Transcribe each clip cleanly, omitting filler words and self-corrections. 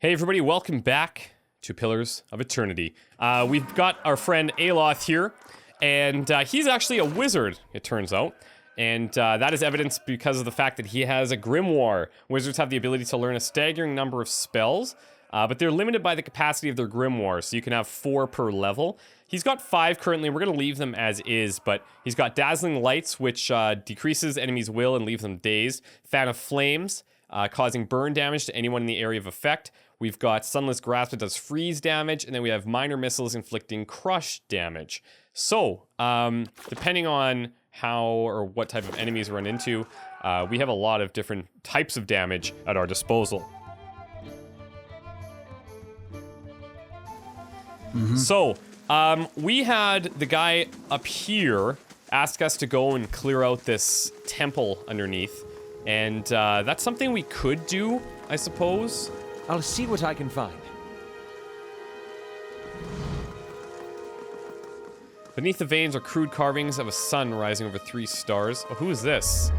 Hey everybody, welcome back to Pillars of Eternity. We've got our friend Aloth here, and he's actually a wizard, it turns out. And that is evidenced because of the fact that he has a grimoire. Wizards have the ability to learn a staggering number of spells, but they're limited by the capacity of their grimoire, so you can have 4 per level. He's got 5 currently, we're going to leave them as is, but he's got Dazzling Lights, which decreases enemies' will and leaves them dazed. Fan of Flames, causing burn damage to anyone in the area of effect. We've got Sunless Grasp that does freeze damage, and then we have Minor Missiles inflicting crush damage. So, depending on how or what type of enemies we run into, we have a lot of different types of damage at our disposal. So, we had the guy up here ask us to go and clear out this temple underneath, and that's something we could do, I suppose. I'll see what I can find. Beneath the veins are crude carvings of a sun rising over 3 stars. Oh, who is this?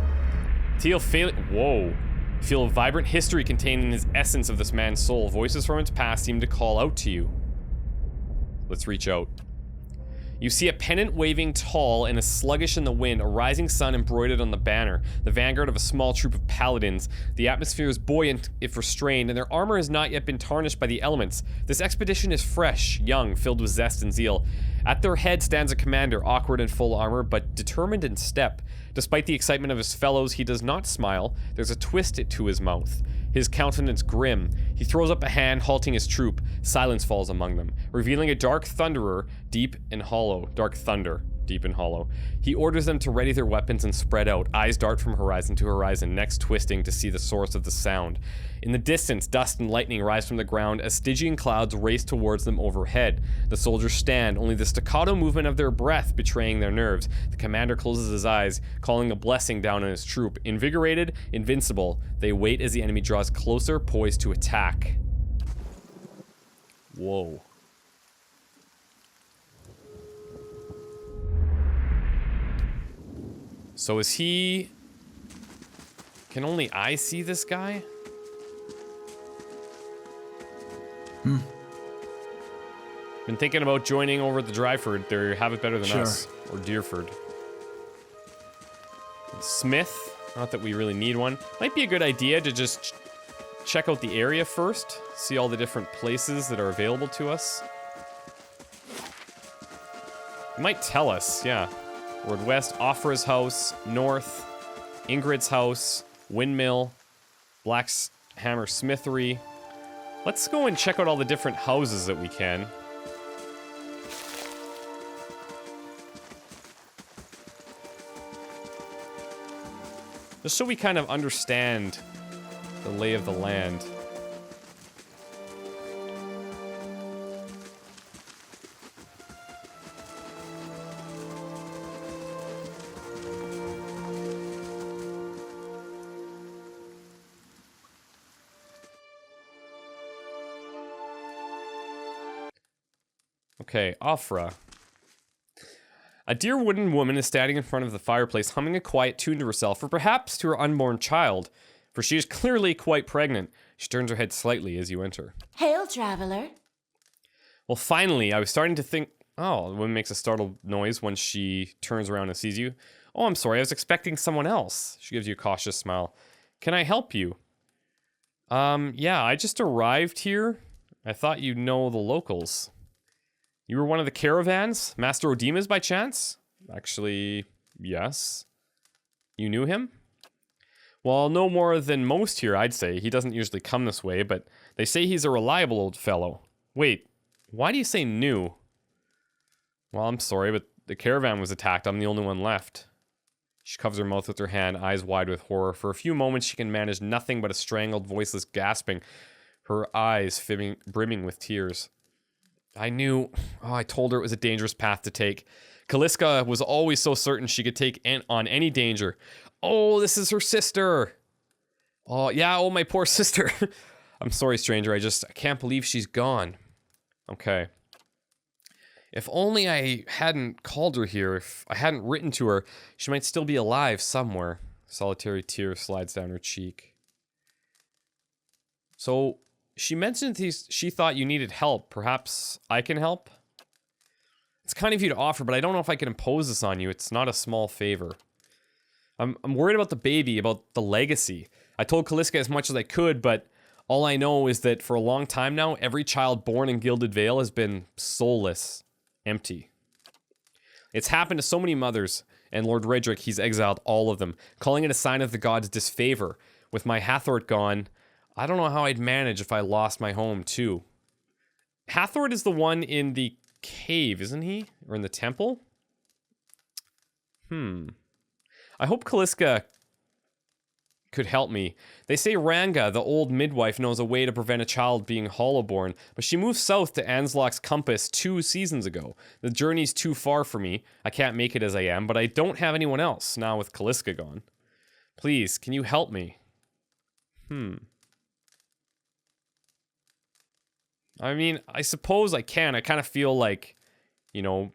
Whoa. Feel a vibrant history contained in his essence of this man's soul. Voices from its past seem to call out to you. Let's reach out. You see a pennant waving tall and as sluggish in the wind, a rising sun embroidered on the banner, the vanguard of a small troop of paladins. The atmosphere is buoyant if restrained, and their armor has not yet been tarnished by the elements. This expedition is fresh, young, filled with zest and zeal. At their head stands a commander, awkward in full armor, but determined in step. Despite the excitement of his fellows, he does not smile. There's a twist to his mouth. His countenance grim. He throws up a hand, halting his troop. Silence falls among them, revealing a dark thunderer, deep and hollow. Dark thunder, deep and hollow. He orders them to ready their weapons and spread out. Eyes dart from horizon to horizon, necks twisting to see the source of the sound. In the distance, dust and lightning rise from the ground as Stygian clouds race towards them overhead. The soldiers stand, only the staccato movement of their breath betraying their nerves. The commander closes his eyes, calling a blessing down on his troop. Invigorated, invincible, they wait as the enemy draws closer, poised to attack. Whoa. So is he... Can only I see this guy? Been thinking about joining over at the Dryford. They have it better than us. Or Deerford. Smith. Not that we really need one. Might be a good idea to just check out the area first. See all the different places that are available to us. It might tell us, yeah. We're west, Aufra's house. North, Ingrid's house. Windmill. Black's Hammer Smithery. Let's go and check out all the different houses that we can. Just so we kind of understand the lay of the land. Okay, Aufra. A dear wooden woman is standing in front of the fireplace, humming a quiet tune to herself, or perhaps to her unborn child, for she is clearly quite pregnant. She turns her head slightly as you enter. Hail, traveler. Well, finally, I was starting to think... Oh, the woman makes a startled noise when she turns around and sees you. Oh, I'm sorry, I was expecting someone else. She gives you a cautious smile. Can I help you? Yeah, I just arrived here. I thought you'd know the locals. You were one of the caravans? Master Odima's by chance? Actually, yes. You knew him? Well, no more than most here, I'd say. He doesn't usually come this way, but they say he's a reliable old fellow. Wait, why do you say new? Well, I'm sorry, but the caravan was attacked. I'm the only one left. She covers her mouth with her hand, eyes wide with horror. For a few moments, she can manage nothing but a strangled, voiceless gasping, her eyes brimming with tears. I knew... Oh, I told her it was a dangerous path to take. Kaliska was always so certain she could take on any danger. Oh, this is her sister. Oh, yeah, oh, my poor sister. I'm sorry, stranger. I can't believe she's gone. Okay. If only I hadn't called her here, if I hadn't written to her, she might still be alive somewhere. Solitary tear slides down her cheek. So, She mentioned she thought you needed help. Perhaps I can help? It's kind of you to offer, but I don't know if I can impose this on you. It's not a small favor. I'm worried about the baby, about the legacy. I told Caliska as much as I could, but all I know is that for a long time now, every child born in Gilded Vale has been soulless, empty. It's happened to so many mothers, and Lord Redrick, he's exiled all of them, calling it a sign of the gods' disfavor. With my Hathor gone, I don't know how I'd manage if I lost my home, too. Hathor is the one in the cave, isn't he? Or in the temple? I hope Caliska could help me. They say Ranga, the old midwife, knows a way to prevent a child being hollowborn, but she moved south to Anslock's Compass 2 seasons ago. The journey's too far for me. I can't make it as I am, but I don't have anyone else, now with Caliska gone. Please, can you help me? I mean, I suppose I can. I kind of feel like, you know,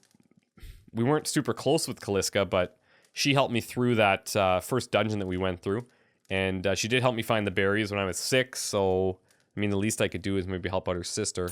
we weren't super close with Caliska, but she helped me through that first dungeon that we went through. And she did help me find the berries when I was 6, so, I mean, the least I could do is maybe help out her sister.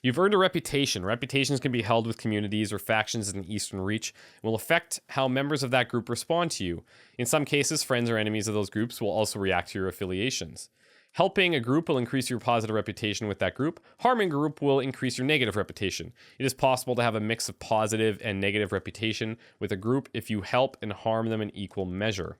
You've earned a reputation. Reputations can be held with communities or factions in the Eastern Reach and will affect how members of that group respond to you. In some cases, friends or enemies of those groups will also react to your affiliations. Helping a group will increase your positive reputation with that group. Harming a group will increase your negative reputation. It is possible to have a mix of positive and negative reputation with a group if you help and harm them in equal measure.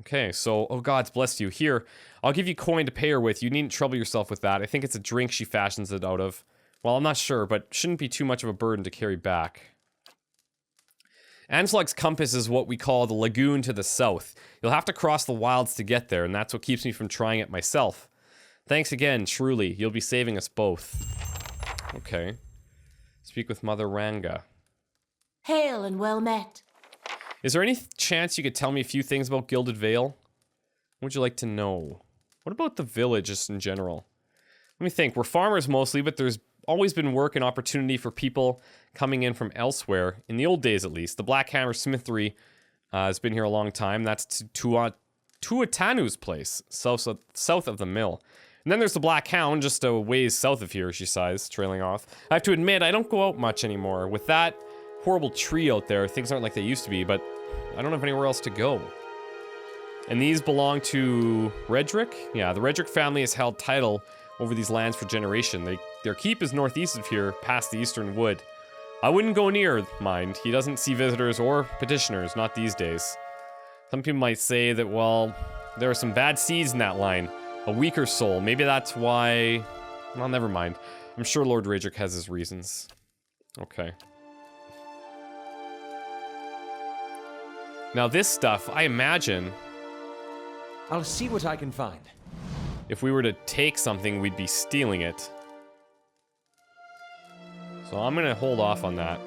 Okay, so, oh gods bless you. Here, I'll give you coin to pay her with. You needn't trouble yourself with that. I think it's a drink she fashions it out of. Well, I'm not sure, but shouldn't be too much of a burden to carry back. Anslock's Compass is what we call the lagoon to the south. You'll have to cross the wilds to get there, and that's what keeps me from trying it myself. Thanks again, truly. You'll be saving us both. Okay. Speak with Mother Ranga. Hail and well met. Is there any chance you could tell me a few things about Gilded Vale? What would you like to know? What about the village just in general? Let me think. We're farmers mostly, but there's always been work and opportunity for people coming in from elsewhere. In the old days, at least. The Black Hammer Smithery has been here a long time. That's Tuatanu's place, south of the mill. And then there's the Black Hound, just a ways south of here, she sighs, trailing off. I have to admit, I don't go out much anymore. With that horrible tree out there, things aren't like they used to be, but I don't have anywhere else to go. And these belong to Redrick? Yeah, the Redrick family has held title over these lands for generations. Their keep is northeast of here, past the Eastern Wood. I wouldn't go near, mind. He doesn't see visitors or petitioners, not these days. Some people might say that, well, there are some bad seeds in that line. A weaker soul. Maybe that's why... Well, never mind. I'm sure Lord Redrick has his reasons. Okay. Now this stuff, I imagine... I'll see what I can find. If we were to take something, we'd be stealing it. So I'm gonna hold off on that.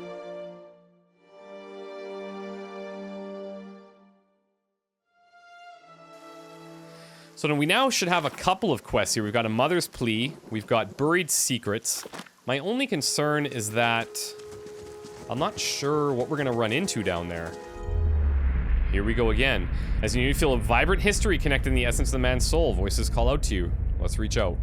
So then we now should have a couple of quests here. We've got a Mother's Plea. We've got Buried Secrets. My only concern is that I'm not sure what we're gonna run into down there. Here we go again. As you feel a vibrant history connecting the essence of the man's soul, voices call out to you. Let's reach out.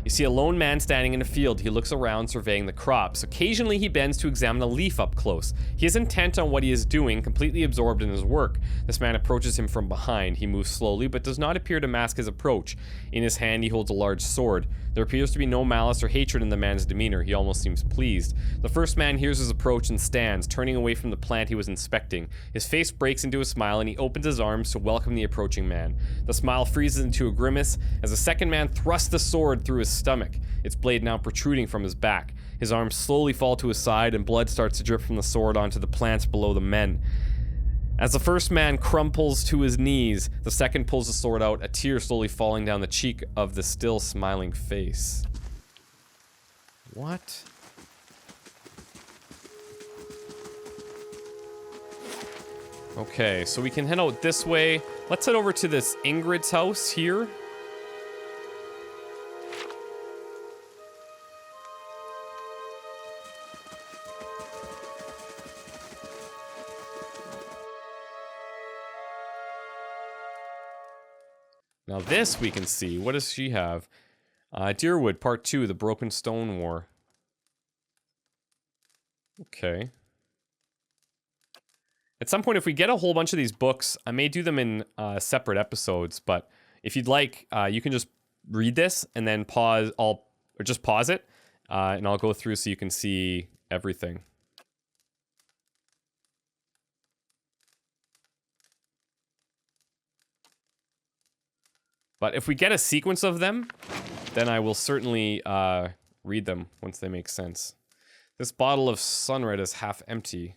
You see a lone man standing in a field. He looks around, surveying the crops. Occasionally, he bends to examine a leaf up close. He is intent on what he is doing, completely absorbed in his work. This man approaches him from behind. He moves slowly, but does not appear to mask his approach. In his hand, he holds a large sword. There appears to be no malice or hatred in the man's demeanor. He almost seems pleased. The first man hears his approach and stands, turning away from the plant he was inspecting. His face breaks into a smile, and he opens his arms to welcome the approaching man. The smile freezes into a grimace as the second man thrusts the sword through his stomach, its blade now protruding from his back. His arms slowly fall to his side, and blood starts to drip from the sword onto the plants below the men. As the first man crumples to his knees, the second pulls the sword out, a tear slowly falling down the cheek of the still smiling face. What? Okay, so we can head out this way. Let's head over to this Ingrid's house here. Now this we can see. What does she have? Deerwood, Part 2, The Broken Stone War. Okay. At some point, if we get a whole bunch of these books, I may do them in separate episodes, but if you'd like, you can just read this and then pause, or just pause it, and I'll go through so you can see everything. But if we get a sequence of them, then I will certainly read them once they make sense. This bottle of Sunred is half empty.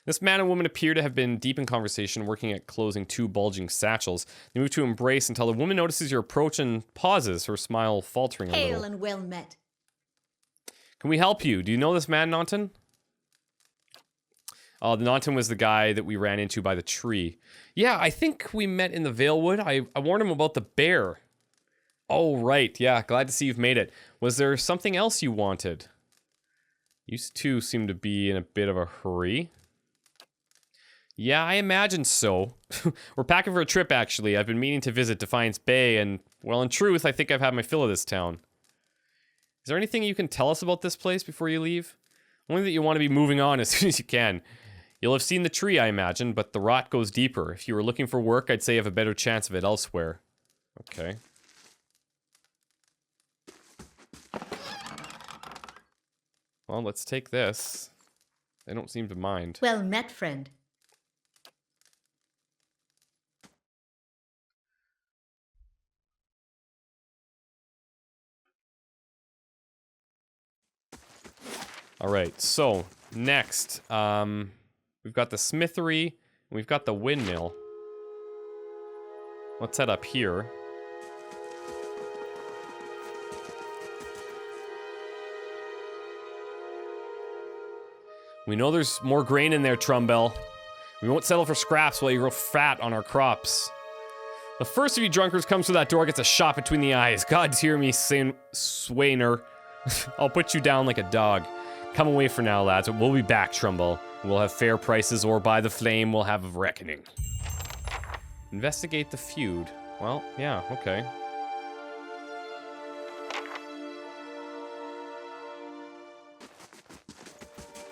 This man and woman appear to have been deep in conversation, working at closing two bulging satchels. They move to embrace until the woman notices your approach and pauses, her smile faltering a little. Hail and well met. Can we help you? Do you know this man, Naunton? Oh, the Naunton was the guy that we ran into by the tree. Yeah, I think we met in the Valewood. I warned him about the bear. Oh, right. Yeah, glad to see you've made it. Was there something else you wanted? You two seem to be in a bit of a hurry. Yeah, I imagine so. We're packing for a trip, actually. I've been meaning to visit Defiance Bay, and, well, in truth, I think I've had my fill of this town. Is there anything you can tell us about this place before you leave? Only that you want to be moving on as soon as you can. You'll have seen the tree, I imagine, but the rot goes deeper. If you were looking for work, I'd say you have a better chance of it elsewhere. Okay. Well, let's take this. They don't seem to mind. Well met, friend. Alright, so, next, we've got the smithery, and we've got the windmill. Let's head up here. We know there's more grain in there, Trumbell. We won't settle for scraps while you grow fat on our crops. The first of you drunkards comes through that door gets a shot between the eyes. God hear me, Swainer. I'll put you down like a dog. Come away for now, lads. We'll be back, Trumbull. We'll have fair prices, or by the flame, we'll have a reckoning. Investigate the feud. Well, yeah, okay.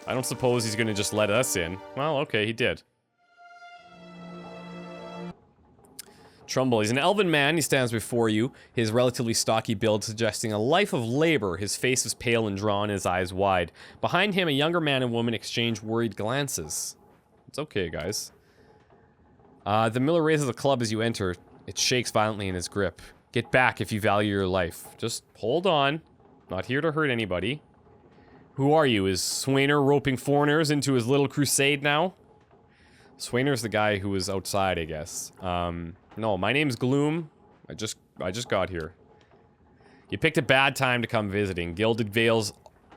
I don't suppose he's gonna just let us in. Well, okay, he did. Trumbull, he's an elven man. He stands before you, his relatively stocky build suggesting a life of labor. His face is pale and drawn, his eyes wide. Behind him, a younger man and woman exchange worried glances. It's okay, guys. The miller raises a club as you enter. It shakes violently in his grip. Get back if you value your life. Just hold on. Not here to hurt anybody. Who are you? Is Swainer roping foreigners into his little crusade now? Swainer's the guy who was outside, I guess. No, my name's Gloom. I just got here. You picked a bad time to come visiting. Gilded Vale's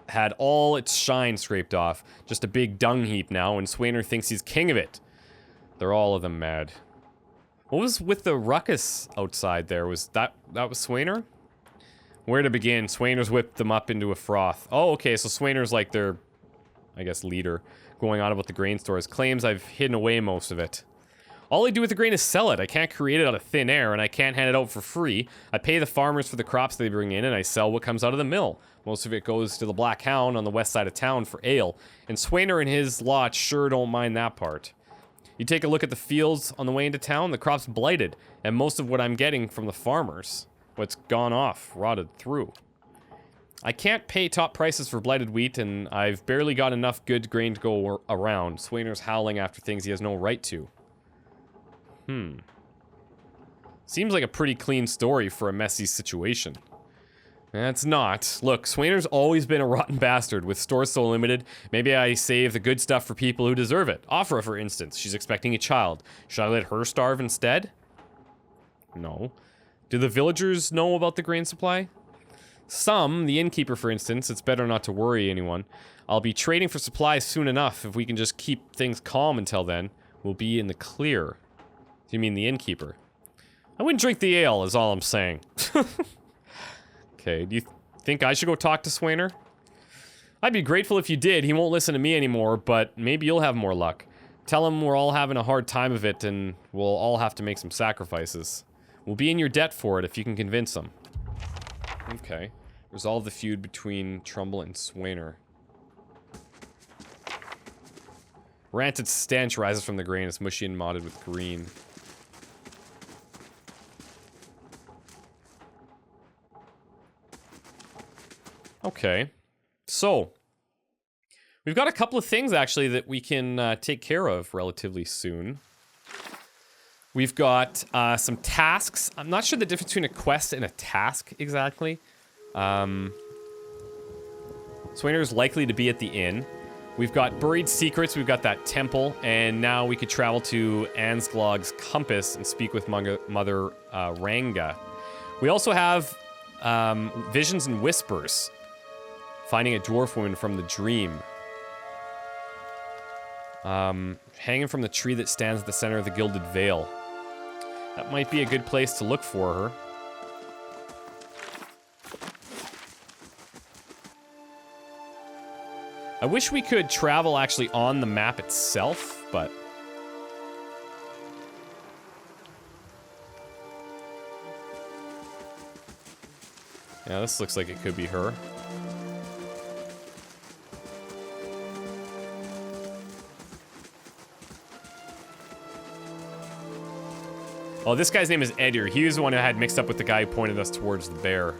had all its shine scraped off. Just a big dung heap now, and Swainer thinks he's king of it. They're all of them mad. What was with the ruckus outside there? Was that was Swainer? Where to begin? Swainer's whipped them up into a froth. Oh, okay, so Swainer's like their, I guess, leader. Going on about the grain stores. Claims I've hidden away most of it. All I do with the grain is sell it. I can't create it out of thin air, and I can't hand it out for free. I pay the farmers for the crops they bring in, and I sell what comes out of the mill. Most of it goes to the Black Hound on the west side of town for ale, and Swainer and his lot sure don't mind that part. You take a look at the fields on the way into town, the crop's blighted, and most of what I'm getting from the farmers. What's gone off, rotted through. I can't pay top prices for blighted wheat, and I've barely got enough good grain to go around. Swainer's howling after things he has no right to. Seems like a pretty clean story for a messy situation. It's not. Look, Swainer's always been a rotten bastard. With stores so limited, maybe I save the good stuff for people who deserve it. Aufra, for instance. She's expecting a child. Should I let her starve instead? No. Do the villagers know about the grain supply? Some. The innkeeper, for instance. It's better not to worry anyone. I'll be trading for supplies soon enough. If we can just keep things calm until then, we'll be in the clear. Do you mean the innkeeper? I wouldn't drink the ale, is all I'm saying. Okay, do you think I should go talk to Swainer? I'd be grateful if you did. He won't listen to me anymore, but maybe you'll have more luck. Tell him we're all having a hard time of it, and we'll all have to make some sacrifices. We'll be in your debt for it if you can convince him. Okay. Resolve the feud between Trumbull and Swainer. Rancid stench rises from the grain. It's mushy and modded with green. Okay. So, we've got a couple of things, actually, that we can take care of relatively soon. We've got some tasks. I'm not sure the difference between a quest and a task, exactly. Swainer is likely to be at the inn. We've got buried secrets. We've got that temple. And now we could travel to Ansglog's compass and speak with Mother Ranga. We also have visions and whispers. Finding a dwarf woman from the dream. Hanging from the tree that stands at the center of the Gilded Vale. That might be a good place to look for her. I wish we could travel actually on the map itself, but... yeah, this looks like it could be her. Oh, this guy's name is Eder. He was the one who had mixed up with the guy who pointed us towards the bear.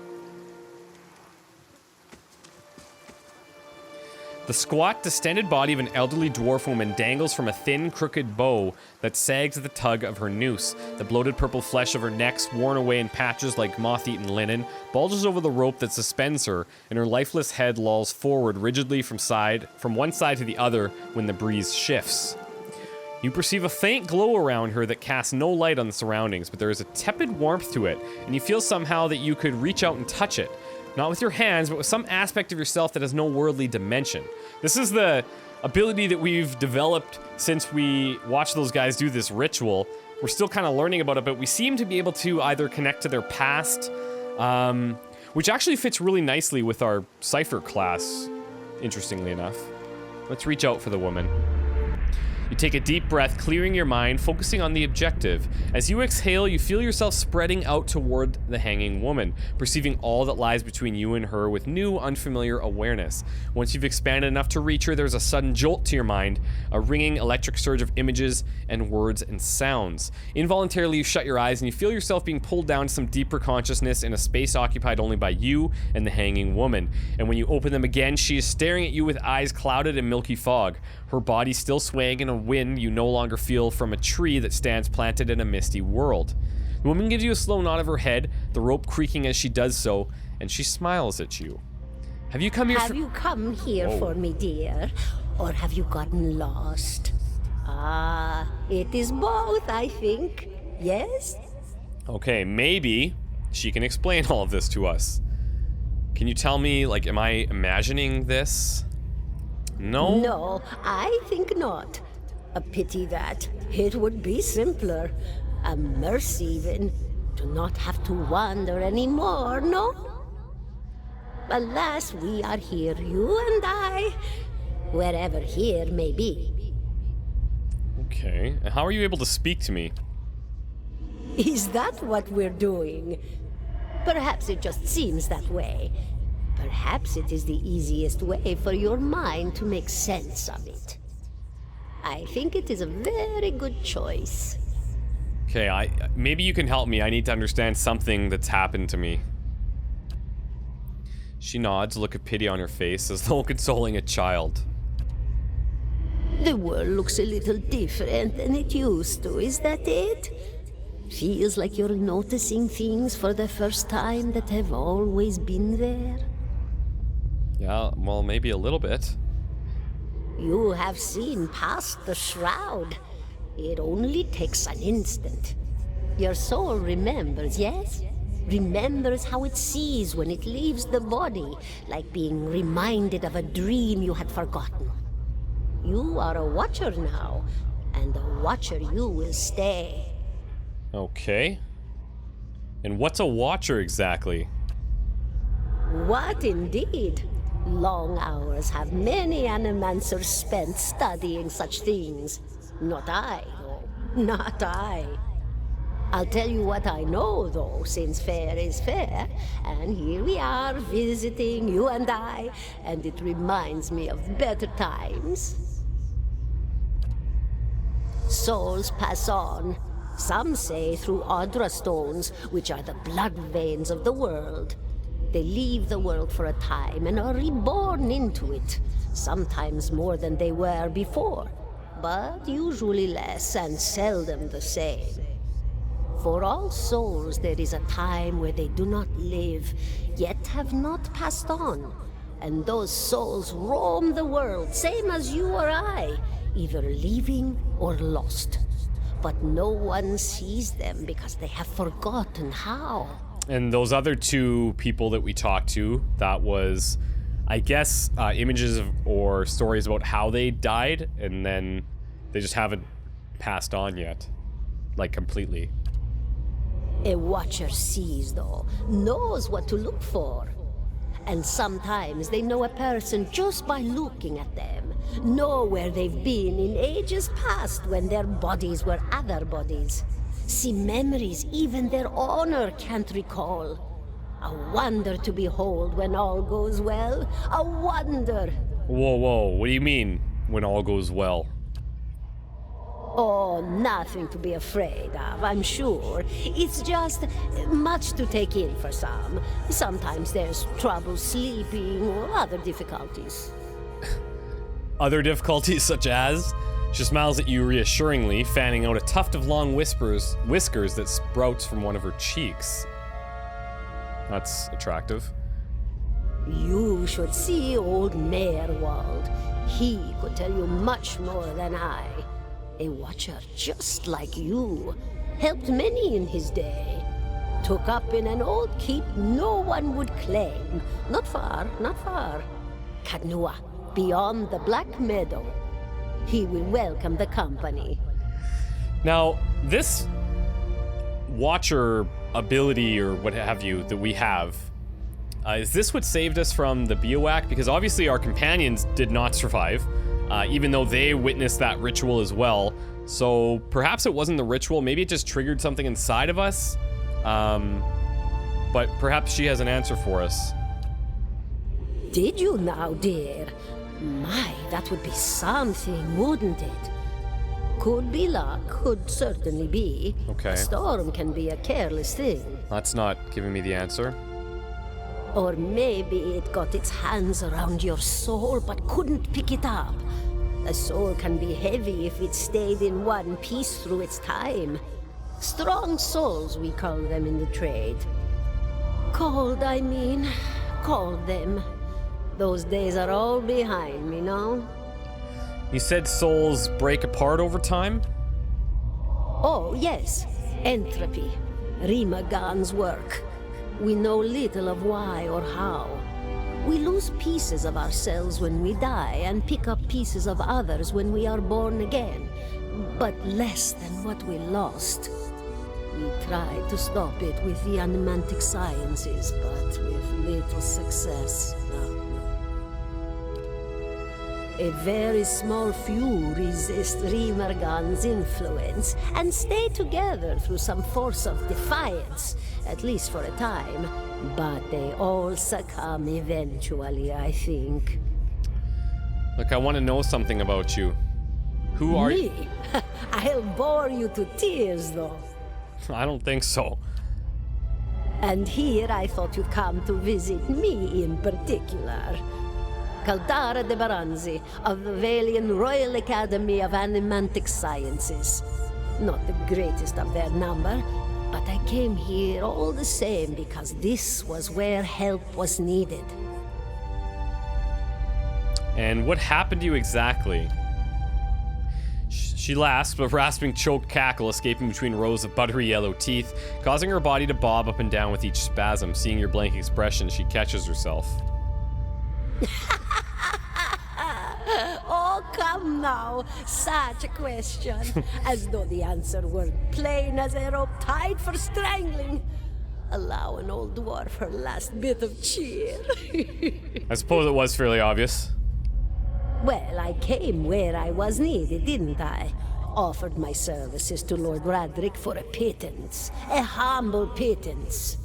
The squat, distended body of an elderly dwarf woman dangles from a thin, crooked bow that sags at the tug of her noose. The bloated purple flesh of her neck, worn away in patches like moth-eaten linen, bulges over the rope that suspends her, and her lifeless head lolls forward rigidly from one side to the other when the breeze shifts. You perceive a faint glow around her that casts no light on the surroundings, but there is a tepid warmth to it, and you feel somehow that you could reach out and touch it. Not with your hands, but with some aspect of yourself that has no worldly dimension. This is the ability that we've developed since we watched those guys do this ritual. We're still kind of learning about it, but we seem to be able to either connect to their past, which actually fits really nicely with our Cypher class, interestingly enough. Let's reach out for the woman. You take a deep breath, clearing your mind, focusing on the objective. As you exhale, you feel yourself spreading out toward the hanging woman, perceiving all that lies between you and her with new, unfamiliar awareness. Once you've expanded enough to reach her, there's a sudden jolt to your mind, a ringing electric surge of images and words and sounds. Involuntarily, you shut your eyes and you feel yourself being pulled down to some deeper consciousness in a space occupied only by you and the hanging woman. And when you open them again, she is staring at you with eyes clouded in milky fog, her body still swaying in a wind you no longer feel from a tree that stands planted in a misty world. The woman gives you a slow nod of her head, the rope creaking as she does so, and she smiles at you. Have you come here Have you come here for me, dear? Or have you gotten lost? Ah, it is both, I think. Yes? Okay, maybe she can explain all of this to us. Can you tell me, like, am I imagining this? No? No, I think not. A pity that. It would be simpler. A mercy even. To not have to wander anymore, no? Alas, we are here, you and I. Wherever here may be. Okay, and how are you able to speak to me? Is that what we're doing? Perhaps it just seems that way. Perhaps it is the easiest way for your mind to make sense of it. I think it is a very good choice. Okay, maybe you can help me. I need to understand something that's happened to me. She nods, a look of pity on her face, as though consoling a child. The world looks a little different than it used to, is that it? Feels like you're noticing things for the first time that have always been there. Yeah, well, maybe a little bit. You have seen past the shroud. It only takes an instant. Your soul remembers, yes? Remembers how it sees when it leaves the body, like being reminded of a dream you had forgotten. You are a watcher now, and a watcher you will stay. Okay. And what's a watcher exactly? What indeed? Long hours have many animancers spent studying such things. Not I, though. Not I. I'll tell you what I know, though, since fair is fair. And here we are, visiting, you and I, and it reminds me of better times. Souls pass on. Some say through Audra stones, which are the blood veins of the world. They leave the world for a time and are reborn into it, sometimes more than they were before, but usually less and seldom the same. For all souls there is a time where they do not live, yet have not passed on, and those souls roam the world, same as you or I, either leaving or lost. But no one sees them because they have forgotten how. And those other two people that we talked to, that was, I guess, images or stories about how they died, and then they just haven't passed on yet. Like, completely. A watcher sees, though, knows what to look for. And sometimes they know a person just by looking at them, know where they've been in ages past when their bodies were other bodies. See memories even their honor can't recall. A wonder to behold when all goes well. A wonder! Whoa, whoa, what do you mean, when all goes well? Oh, nothing to be afraid of, I'm sure. It's just much to take in for some. Sometimes there's trouble sleeping or other difficulties. Other difficulties such as? She smiles at you reassuringly, fanning out a tuft of long whiskers that sprouts from one of her cheeks. That's attractive. You should see old Merwald. He could tell you much more than I. A watcher just like you. Helped many in his day. Took up in an old keep no one would claim. Not far, not far. Kadnua, beyond the Black Meadow. He will welcome the company. Now, this watcher ability or what have you that we have, is this what saved us from the bivouac? Because obviously our companions did not survive, even though they witnessed that ritual as well. So perhaps it wasn't the ritual, maybe it just triggered something inside of us. But perhaps she has an answer for us. Did you now, dear? My, that would be something, wouldn't it? Could be luck, could certainly be. Okay. A storm can be a careless thing. That's not giving me the answer. Or maybe it got its hands around your soul but couldn't pick it up. A soul can be heavy if it stayed in one piece through its time. Strong souls, we call them in the trade. Cold, I mean. Called them. Those days are all behind me, no? You said souls break apart over time? Oh, yes. Entropy. Rimagan's work. We know little of why or how. We lose pieces of ourselves when we die and pick up pieces of others when we are born again, but less than what we lost. We tried to stop it with the animantic sciences, but with little success. A very small few resist Rimergan's influence and stay together through some force of defiance, at least for a time. But they all succumb eventually, I think. Look, I want to know something about you. Who are you? Me? I'll bore you to tears, though. I don't think so. And here I thought you'd come to visit me in particular. Caldera de Baranzi, of the Valian Royal Academy of Animantic Sciences. Not the greatest of their number, but I came here all the same because this was where help was needed. And what happened to you exactly? She laughs, a rasping, choked cackle escaping between rows of buttery yellow teeth, causing her body to bob up and down with each spasm. Seeing your blank expression, she catches herself. Oh, come now. Such a question. As though the answer were plain as a rope tied for strangling. Allow an old dwarf her last bit of cheer. I suppose it was fairly obvious. Well, I came where I was needed, didn't I? offered my services to Lord Radric for a pittance, a humble pittance.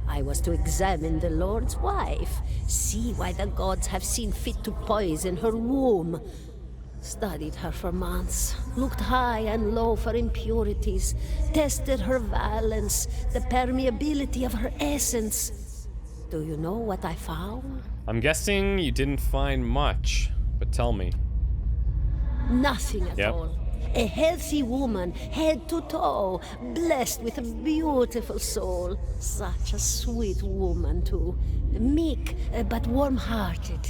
I was to examine the Lord's wife, see why the gods have seen fit to poison her womb. Studied her for months, looked high and low for impurities, tested her valence, the permeability of her essence. Do you know what I found? I'm guessing you didn't find much, but tell me. Nothing at all. A healthy woman, head to toe, blessed with a beautiful soul. Such a sweet woman, too. Meek, but warm-hearted.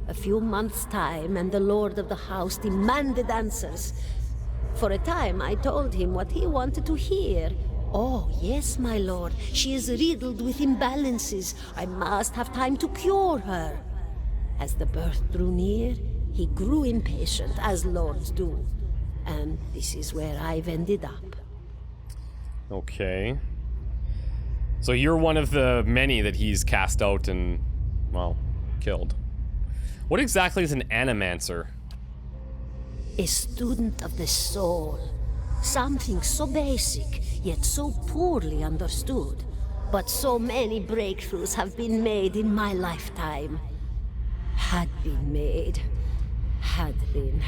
A few months' time, and the lord of the house demanded answers. For a time, I told him what he wanted to hear. Oh, yes, my lord. She is riddled with imbalances. I must have time to cure her. As the birth drew near, he grew impatient, as lords do. And this is where I've ended up. Okay. So you're one of the many that he's cast out and, well, killed. What exactly is an animancer? A student of the soul. Something so basic, yet so poorly understood. But so many breakthroughs have been made in my lifetime. Had been made. Had been.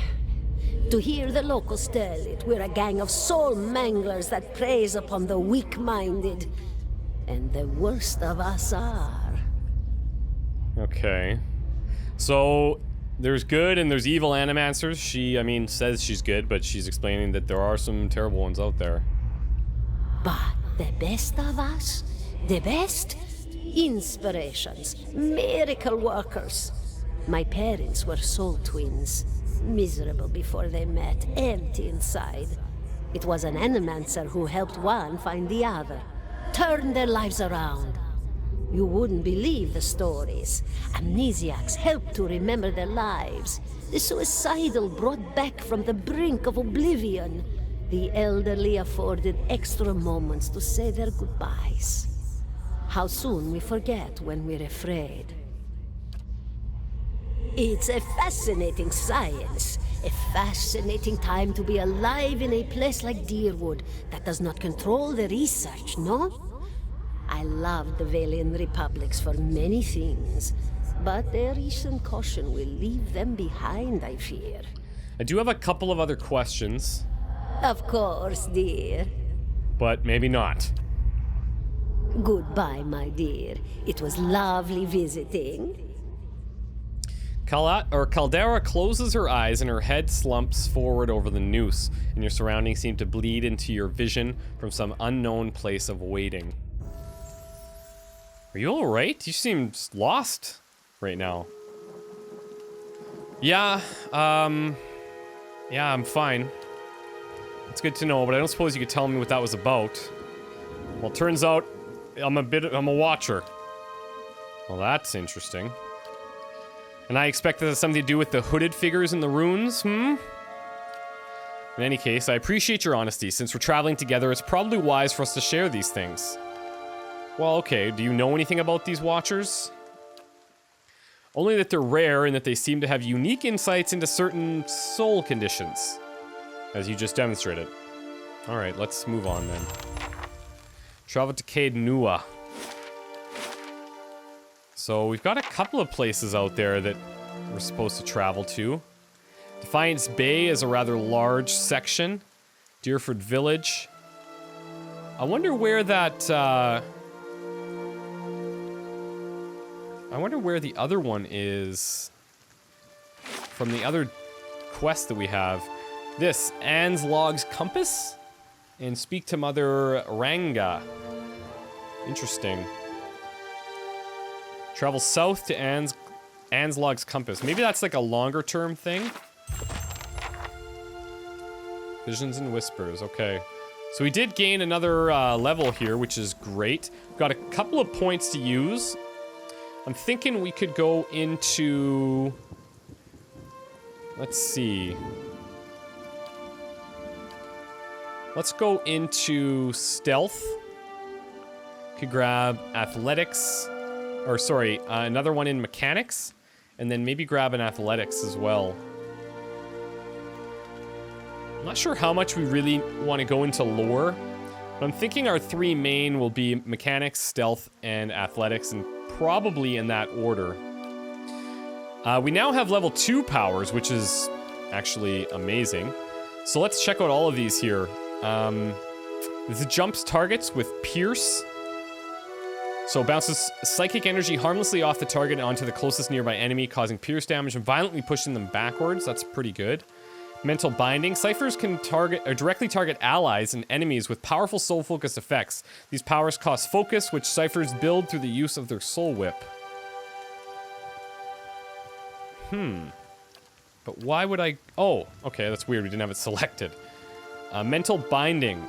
To hear the locals tell it, we're a gang of soul manglers that preys upon the weak-minded. And the worst of us are. Okay. So, there's good and there's evil animancers. She, I mean, says she's good, but she's explaining that there are some terrible ones out there. But the best of us? The best? Inspirations. Miracle workers. My parents were soul twins. Miserable before they met, empty inside. It was an animancer who helped one find the other. Turned their lives around. You wouldn't believe the stories. Amnesiacs helped to remember their lives. The suicidal brought back from the brink of oblivion. The elderly afforded extra moments to say their goodbyes. How soon we forget when we're afraid. It's a fascinating science. A fascinating time to be alive in a place like Deerwood that does not control the research, no? I love the Valian republics for many things, but their recent caution will leave them behind, I fear. I do have a couple of other questions. Of course, dear. But maybe not. Goodbye, my dear. It was lovely visiting. Caldera closes her eyes and her head slumps forward over the noose, and your surroundings seem to bleed into your vision from some unknown place of waiting. Are you alright? You seem lost right now. Yeah, I'm fine. It's good to know, but I don't suppose you could tell me what that was about. Well, turns out I'm a watcher. Well, that's interesting. And I expect that has something to do with the hooded figures in the runes, In any case, I appreciate your honesty. Since we're traveling together, it's probably wise for us to share these things. Well, okay, do you know anything about these watchers? Only that they're rare and that they seem to have unique insights into certain soul conditions, as you just demonstrated. Alright, let's move on then. Travel to Cade Nua. So we've got a couple of places out there that we're supposed to travel to. Defiance Bay is a rather large section. Deerford Village. I wonder where that, I wonder where the other one is from the other quest that we have. This, Analogues Compass? And speak to Mother Ranga. Interesting. Travel south to Analogues Compass. Maybe that's like a longer term thing. Visions and Whispers, okay. So we did gain another level here, which is great. We've got a couple of points to use. I'm thinking we could go into... Let's see. Let's go into Stealth. Could grab Athletics. Or sorry, another one in Mechanics. And then maybe grab an Athletics as well. I'm not sure how much we really want to go into lore, but I'm thinking our 3 main will be mechanics, stealth, and athletics, and probably in that order. We now have level 2 powers, which is actually amazing. So let's check out all of these here. This jumps targets with Pierce. So it bounces psychic energy harmlessly off the target and onto the closest nearby enemy, causing pierce damage and violently pushing them backwards. That's pretty good. Mental Binding. Ciphers can target or directly target allies and enemies with powerful soul focus effects. These powers cost focus, which ciphers build through the use of their soul whip. But why would I... Oh, okay, that's weird. We didn't have it selected. Mental Binding.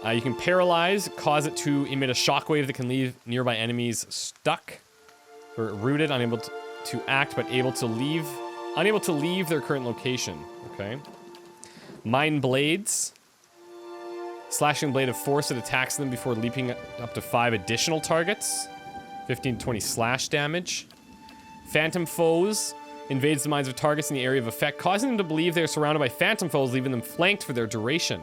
You can paralyze, cause it to emit a shockwave that can leave nearby enemies stuck, or rooted, unable to act, but unable to leave their current location. Okay. Mind Blades. Slashing blade of force that attacks them before leaping up to 5 additional targets. 15 to 20 slash damage. Phantom Foes. Invades the minds of targets in the area of effect, causing them to believe they are surrounded by phantom foes, leaving them flanked for their duration.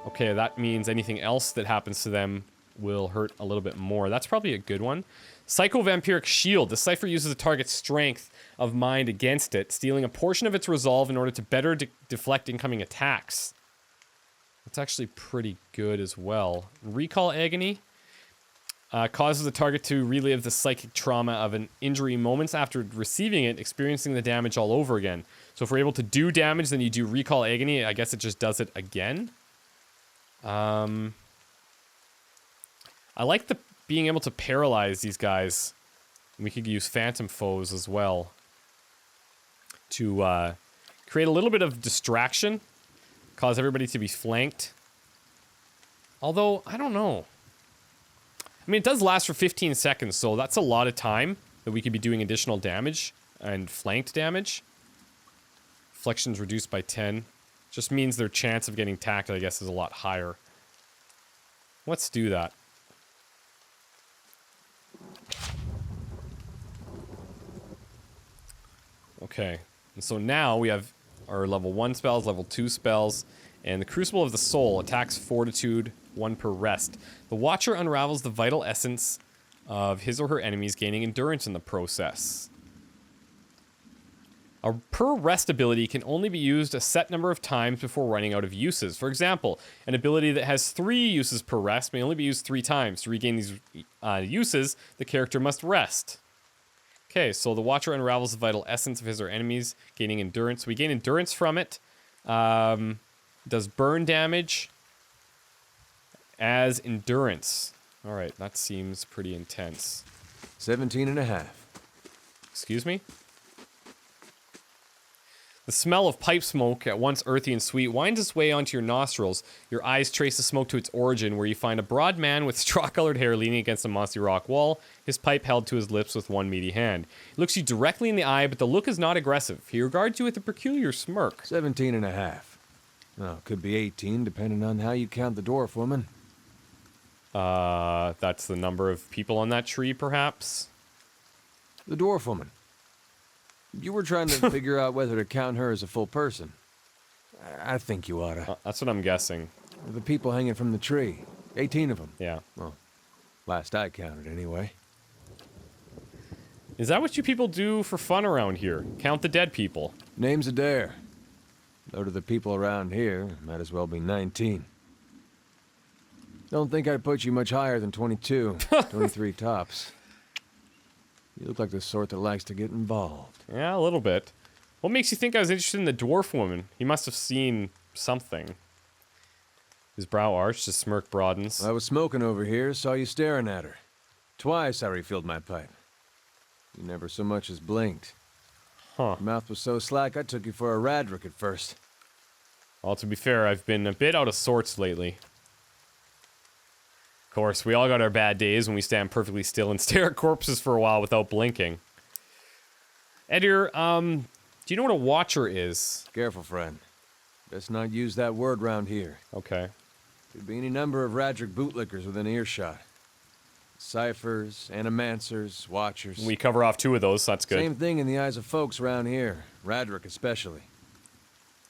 Okay, that means anything else that happens to them will hurt a little bit more. That's probably a good one. Psycho-Vampiric Shield. The cipher uses the target's strength of mind against it, stealing a portion of its resolve in order to better deflect incoming attacks. That's actually pretty good as well. Recall Agony. Causes the target to relive the psychic trauma of an injury moments after receiving it, experiencing the damage all over again. So if we're able to do damage, then you do Recall Agony. I guess it just does it again. I like being able to paralyze these guys. We could use Phantom Foes as well to create a little bit of distraction, cause everybody to be flanked. Although, I don't know. I mean, it does last for 15 seconds, so that's a lot of time that we could be doing additional damage and flanked damage. Flection's reduced by 10. Just means their chance of getting tacked, I guess, is a lot higher. Let's do that. Okay, and so now we have our level 1 spells, level 2 spells, and the Crucible of the Soul attacks Fortitude, 1 per rest. The Watcher unravels the vital essence of his or her enemies, gaining endurance in the process. A per rest ability can only be used a set number of times before running out of uses. For example, an ability that has 3 uses per rest may only be used 3 times. To regain these uses, the character must rest. Okay, so the Watcher unravels the vital essence of his or enemies, gaining endurance. We gain endurance from it. Does burn damage as endurance. All right, that seems pretty intense. 17 and a half. Excuse me? The smell of pipe smoke, at once earthy and sweet, winds its way onto your nostrils. Your eyes trace the smoke to its origin, where you find a broad man with straw-colored hair leaning against a mossy rock wall, his pipe held to his lips with one meaty hand. He looks you directly in the eye, but the look is not aggressive. He regards you with a peculiar smirk. 17 and a half. Well, could be 18, depending on how you count the dwarf woman. That's the number of people on that tree, perhaps? The dwarf woman. You were trying to figure out whether to count her as a full person. I think you oughta. That's what I'm guessing. The people hanging from the tree. 18 of them. Yeah. Well, last I counted, anyway. Is that what you people do for fun around here? Count the dead people? Name's Eder. Though to the people around here, might as well be 19. Don't think I'd put you much higher than 22. 23 tops. You look like the sort that likes to get involved. Yeah, a little bit. What makes you think I was interested in the dwarf woman? He must have seen something. His brow arched, his smirk broadens. I was smoking over here, saw you staring at her. Twice I refilled my pipe. You never so much as blinked. Huh. Your mouth was so slack I took you for a Radric at first. Well, to be fair, I've been a bit out of sorts lately. Of course, we all got our bad days when we stand perfectly still and stare at corpses for a while without blinking. Eder, do you know what a Watcher is? Careful, friend. Best not use that word round here. Okay. Could be any number of Radric bootlickers within earshot. Ciphers, animancers, Watchers. We cover off 2 of those, so that's good. Same thing in the eyes of folks around here. Radric especially.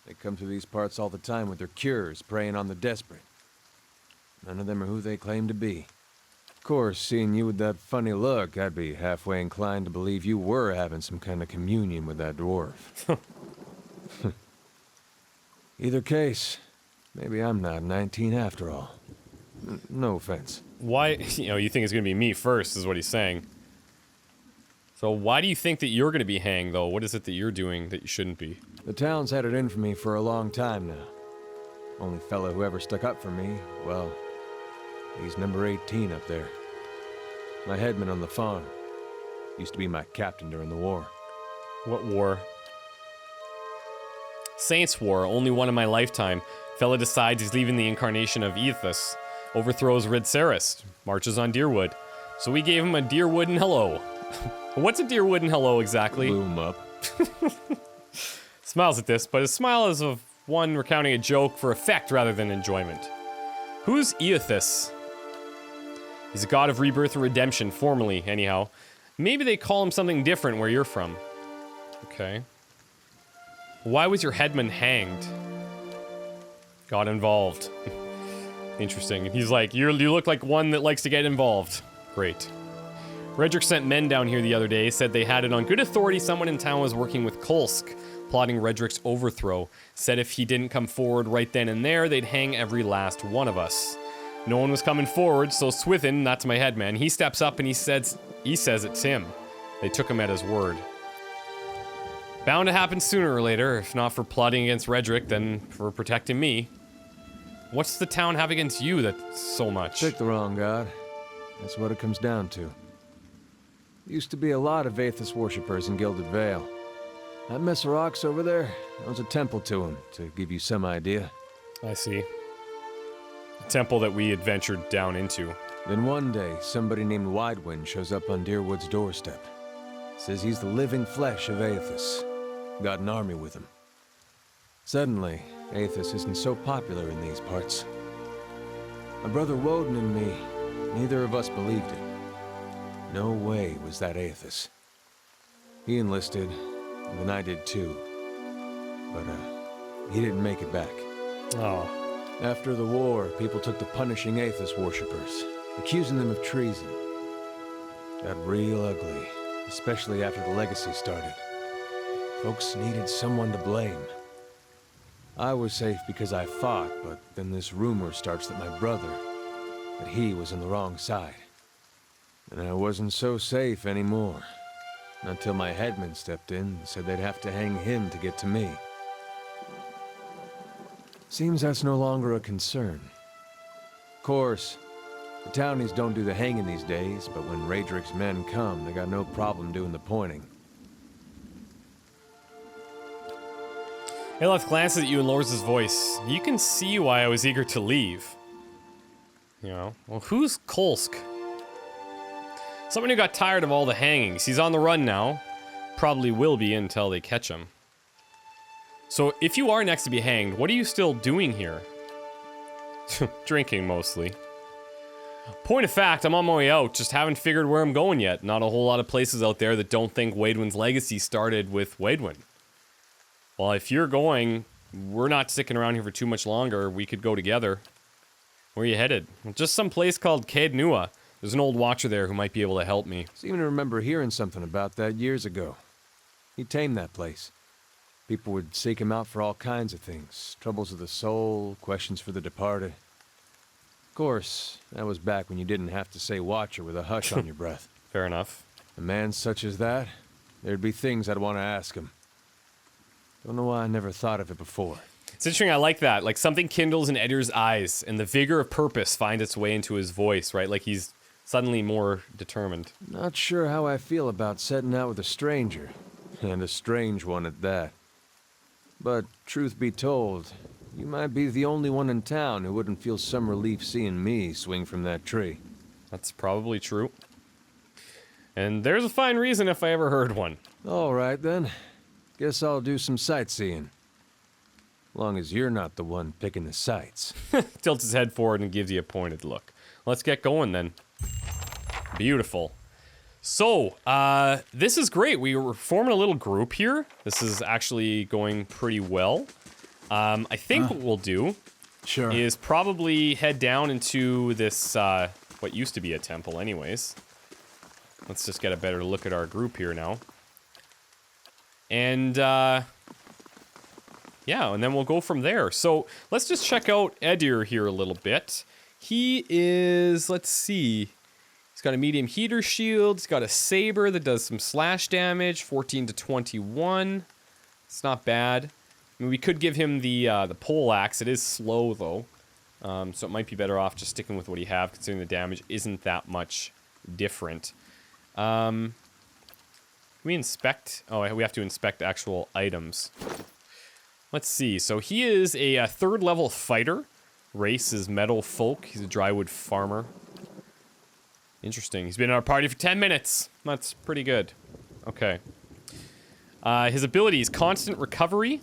They come through these parts all the time with their cures, preying on the desperate. None of them are who they claim to be. Of course, seeing you with that funny look, I'd be halfway inclined to believe you were having some kind of communion with that dwarf. Either case, maybe I'm not 19 after all. No offense. Why, you think it's gonna be me first, is what he's saying. So why do you think that you're gonna be hanged, though? What is it that you're doing that you shouldn't be? The town's had it in for me for a long time now. Only fellow who ever stuck up for me, well, he's number 18 up there. My headman on the farm. Used to be my captain during the war. What war? Saints' War, only one in my lifetime. Fella decides he's leaving the incarnation of Aethus. Overthrows Ridceris. Marches on Deerwood. So we gave him a Deerwood and hello. What's a Deerwood and hello exactly? Blew him up. Smiles at this, but his smile is of one recounting a joke for effect rather than enjoyment. Who's Aethus? He's a god of rebirth and redemption, formerly, anyhow. Maybe they call him something different where you're from. Okay. Why was your headman hanged? Got involved. Interesting. He's like, you look like one that likes to get involved. Great. Redrick sent men down here the other day, said they had it on good authority someone in town was working with Kolsk, plotting Redrick's overthrow. Said if he didn't come forward right then and there, they'd hang every last one of us. No one was coming forward, so Swithin, that's my headman, he steps up and he says it's him. They took him at his word. Bound to happen sooner or later, if not for plotting against Redrick, then for protecting me. What's the town have against you that's so much? Pick the wrong god. That's what it comes down to. Used to be a lot of Aethys worshippers in Gilded Vale. That mess of rocks over there owns a temple to him, to give you some idea. I see. A temple that we had ventured down into. Then one day, somebody named Widewind shows up on Deerwood's doorstep. Says he's the living flesh of Aethys. Got an army with him. Suddenly, Aethys isn't so popular in these parts. My brother Woden and me, neither of us believed it. No way was that Aethys. He enlisted, and then I did too. But, he didn't make it back. Oh. After the war, people took to punishing Aethys worshippers, accusing them of treason. Got real ugly, especially after the legacy started. Folks needed someone to blame. I was safe because I fought, but then this rumor starts that my brother, that he was on the wrong side. And I wasn't so safe anymore. Until my headman stepped in and said they'd have to hang him to get to me. Seems that's no longer a concern. Of course, the townies don't do the hanging these days, but when Raedrick's men come, they got no problem doing the pointing. Aloth glances at you and lowers his voice. You can see why I was eager to leave. Well, who's Kolsk? Someone who got tired of all the hangings. He's on the run now. Probably will be until they catch him. So, if you are next to be hanged, what are you still doing here? Drinking, mostly. Point of fact, I'm on my way out, just haven't figured where I'm going yet. Not a whole lot of places out there that don't think Waidwin's legacy started with Waidwin. Well, if you're going, we're not sticking around here for too much longer. We could go together. Where are you headed? Just some place called Caed Nua. There's an old watcher there who might be able to help me. Seem to remember hearing something about that years ago. He tamed that place. People would seek him out for all kinds of things. Troubles of the soul, questions for the departed. Of course, that was back when you didn't have to say watcher with a hush on your breath. Fair enough. A man such as that, there'd be things I'd want to ask him. Don't know why I never thought of it before. It's interesting, I like that. Like, something kindles in Eder's eyes, and the vigor of purpose finds its way into his voice, right? Like, he's suddenly more determined. Not sure how I feel about setting out with a stranger, and a strange one at that. But, truth be told, you might be the only one in town who wouldn't feel some relief seeing me swing from that tree. That's probably true. And there's a fine reason if I ever heard one. All right, then. Guess I'll do some sightseeing. Long as you're not the one picking the sights. Tilts his head forward and gives you a pointed look. Let's get going then. Beautiful. So, this is great. We were forming a little group here. This is actually going pretty well. I think what we'll do Sure. is probably head down into this, what used to be a temple anyways. Let's just get a better look at our group here now. And, yeah, and then we'll go from there. So, let's just check out Eder here a little bit. He is, let's see, he's got a medium heater shield, he's got a saber that does some slash damage, 14 to 21. It's not bad. I mean, we could give him the pole axe. It is slow, though. So it might be better off just sticking with what he have, considering the damage isn't that much different. Can we inspect? Oh, we have to inspect actual items. Let's see. So he is a third level fighter. Race is metal folk. He's a drywood farmer. Interesting. He's been in our party for 10 minutes. That's pretty good. Okay. His ability is constant recovery.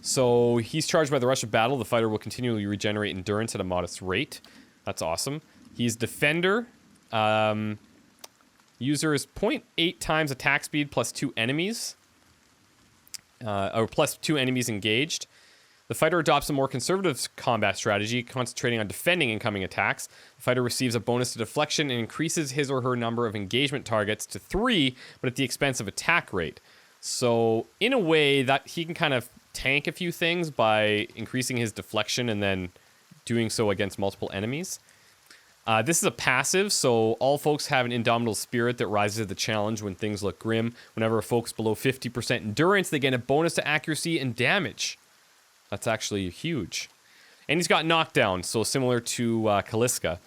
So he's charged by the rush of battle. The fighter will continually regenerate endurance at a modest rate. That's awesome. He's defender. User is 0.8 times attack speed plus 2 enemies. Or plus 2 enemies engaged. The fighter adopts a more conservative combat strategy, concentrating on defending incoming attacks. The fighter receives a bonus to deflection and increases his or her number of engagement targets to 3, but at the expense of attack rate. So, in a way, that he can kind of tank a few things by increasing his deflection and then doing so against multiple enemies. This is a passive, so all folks have an indomitable spirit that rises to the challenge when things look grim. Whenever a folk's below 50% endurance, they get a bonus to accuracy and damage. That's actually huge. And he's got knockdown, so similar to Kaliska.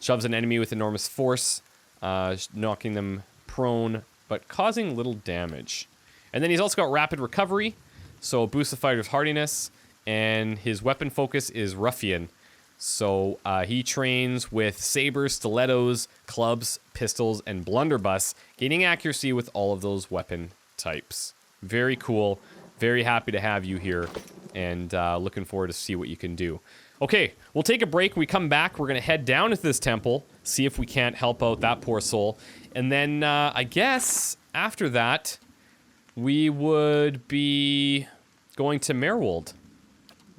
Shoves an enemy with enormous force, knocking them prone, but causing little damage. And then he's also got rapid recovery, so boosts the fighter's hardiness, and his weapon focus is ruffian. So he trains with sabers, stilettos, clubs, pistols, and blunderbuss, gaining accuracy with all of those weapon types. Very cool. Very happy to have you here, and looking forward to see what you can do. Okay, we'll take a break. When we come back, we're going to head down into this temple, see if we can't help out that poor soul. And then I guess after that, we would be going to Merwold,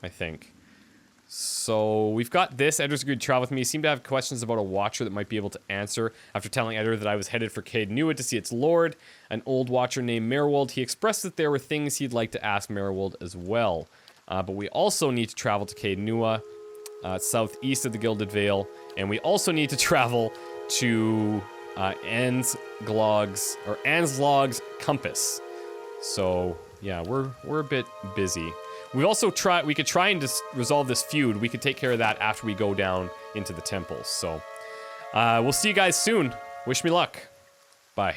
I think. So we've got this. Eder's agreed to travel with me. He seemed to have questions about a watcher that might be able to answer. After telling Eder that I was headed for Caed Nua to see its lord, an old watcher named Merwold, he expressed that there were things he'd like to ask Merwold as well. But we also need to travel to Caed Nua, southeast of the Gilded Vale, and we also need to travel to Anslog's compass. So yeah, we're a bit busy. We could try and just resolve this feud. We could take care of that after we go down into the temples. So, we'll see you guys soon. Wish me luck. Bye.